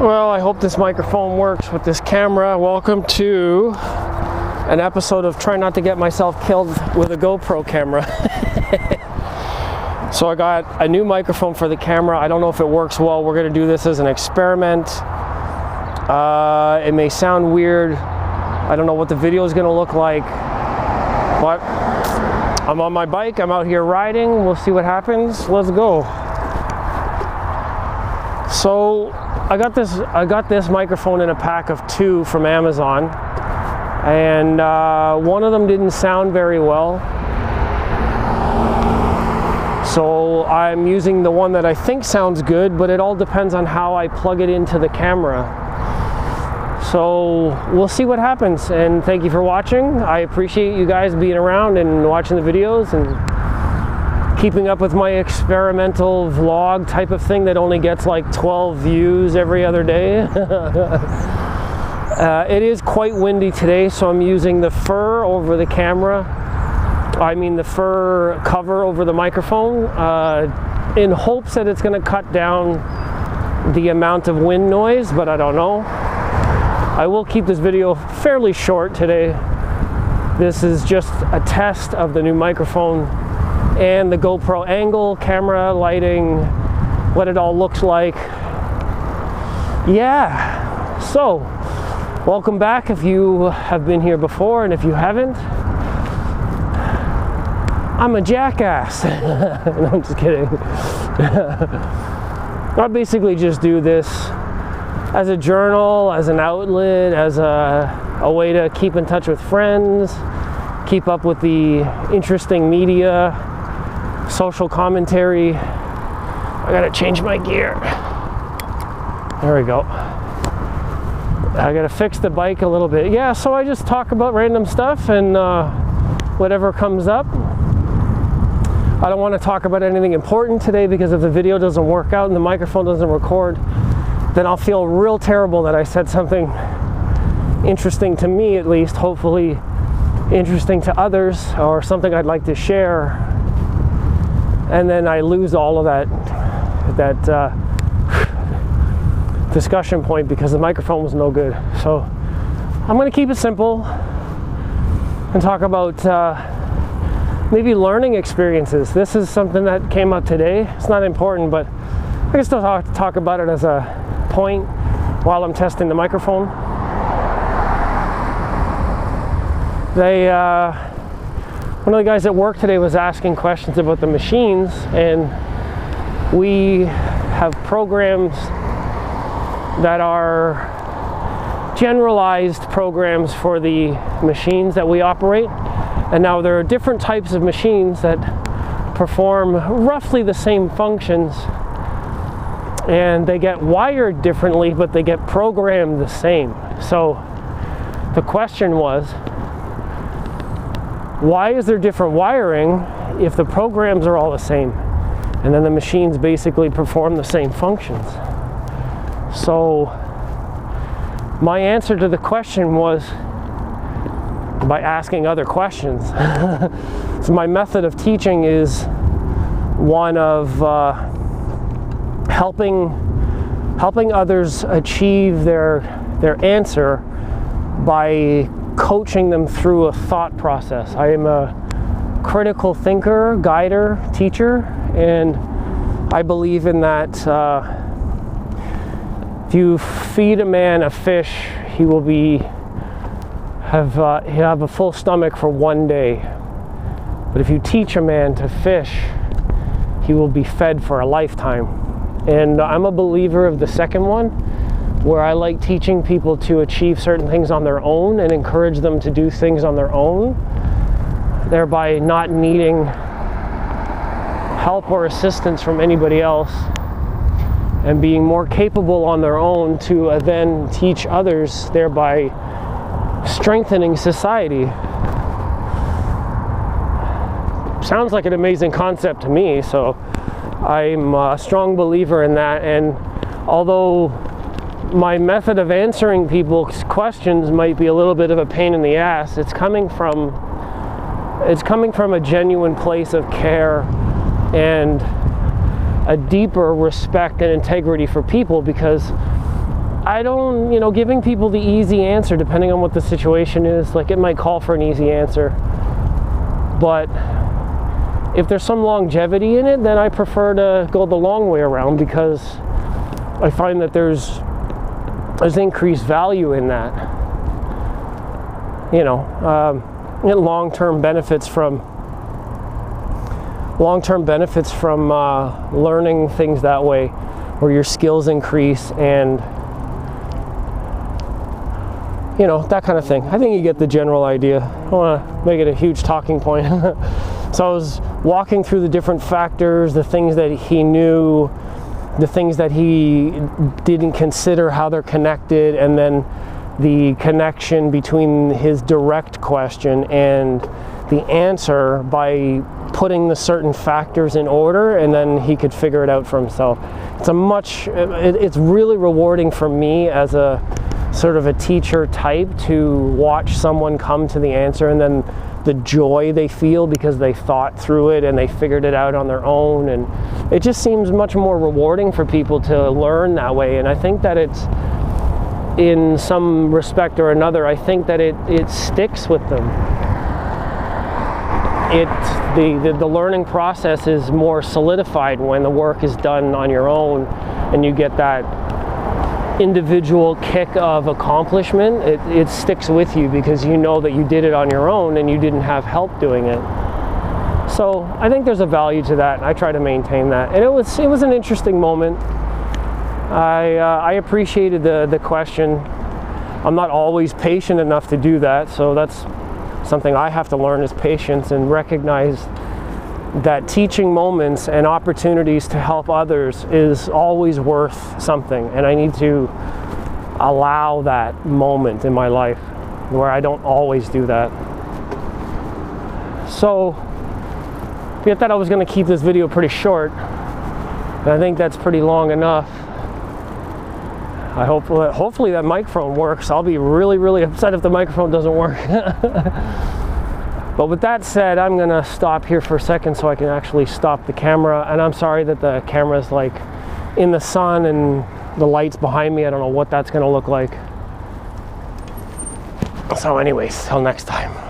Well, I hope this microphone works with this camera. Welcome to an episode of trying not to get myself killed with a GoPro camera. So I got a new microphone for the camera. I don't know if it works well. We're going to do this as an experiment. It may sound weird. I don't know what the video is going to look like. But I'm on my bike. I'm out here riding. We'll see what happens. Let's go. So I got this microphone in a pack of 2 from Amazon, and one of them didn't sound very well. So I'm using the one that I think sounds good, but it all depends on how I plug it into the camera. So we'll see what happens, and thank you for watching. I appreciate you guys being around and watching the videos and keeping up with my experimental vlog type of thing that only gets like 12 views every other day. It is quite windy today, so I'm using the fur over the camera. I mean the fur cover over the microphone in hopes that it's going to cut down the amount of wind noise, but I don't know. I will keep this video fairly short today. This is just a test of the new microphone and the GoPro angle, camera, lighting, what it all looks like. Yeah, so welcome back if you have been here before, and if you haven't, I'm a jackass. No, I'm just kidding. I basically just do this as a journal, as an outlet, as a way to keep in touch with friends, keep up with the interesting media, social commentary. I gotta change my gear. There we go. I gotta fix the bike a little bit. Yeah, so I just talk about random stuff and whatever comes up. I don't want to talk about anything important today, because if the video doesn't work out and the microphone doesn't record, then I'll feel real terrible that I said something interesting to me, at least, hopefully interesting to others, or something I'd like to share, and then I lose all of that discussion point because the microphone was no good. So I'm going to keep it simple and talk about maybe learning experiences. This is something that came up today. It's not important, but I can still talk about it as a point while I'm testing the microphone. One of the guys at work today was asking questions about the machines, and we have programs that are generalized programs for the machines that we operate. And now there are different types of machines that perform roughly the same functions, and they get wired differently, but they get programmed the same. So the question was, why is there different wiring if the programs are all the same? And then the machines basically perform the same functions. So my answer to the question was by asking other questions. So my method of teaching is one of helping others achieve their answer by coaching them through a thought process. I am a critical thinker, guider, teacher, and I believe in that. If you feed a man a fish, he'll have a full stomach for one day. But if you teach a man to fish, he will be fed for a lifetime. And I'm a believer of the second one, where I like teaching people to achieve certain things on their own and encourage them to do things on their own, thereby not needing help or assistance from anybody else, and being more capable on their own to then teach others, thereby strengthening society. Sounds like an amazing concept to me, so I'm a strong believer in that. And although my method of answering people's questions might be a little bit of a pain in the ass, it's coming from a genuine place of care and a deeper respect and integrity for people, because I don't, giving people the easy answer, depending on what the situation is, like it might call for an easy answer. But if there's some longevity in it, then I prefer to go the long way around, because I find that there's increased value in that. Long-term benefits from learning things that way, where your skills increase and that kind of thing. I think you get the general idea. I don't want to make it a huge talking point. So I was walking through the different factors, the things that he knew, the things that he didn't consider, how they're connected, and then the connection between his direct question and the answer by putting the certain factors in order, and then he could figure it out for himself. It's really rewarding for me as a sort of a teacher type to watch someone come to the answer, and then the joy they feel because they thought through it and they figured it out on their own. And it just seems much more rewarding for people to learn that way. And I think that it's, in some respect or another, I think that it sticks with them. The learning process is more solidified when the work is done on your own, and you get that individual kick of accomplishment. It sticks with you because you know that you did it on your own and you didn't have help doing it. So I think there's a value to that, and I try to maintain that. And it was an interesting moment. I appreciated the question. I'm not always patient enough to do that, so that's something I have to learn, is patience, and recognize that teaching moments and opportunities to help others is always worth something, and I need to allow that moment in my life where I don't always do that. So I thought I was going to keep this video pretty short, and I think that's pretty long enough. Hopefully that microphone works. I'll be really, really upset if the microphone doesn't work. But with that said, I'm gonna stop here for a second so I can actually stop the camera. And I'm sorry that the camera's like in the sun and the lights behind me. I don't know what that's gonna look like. So anyways, till next time.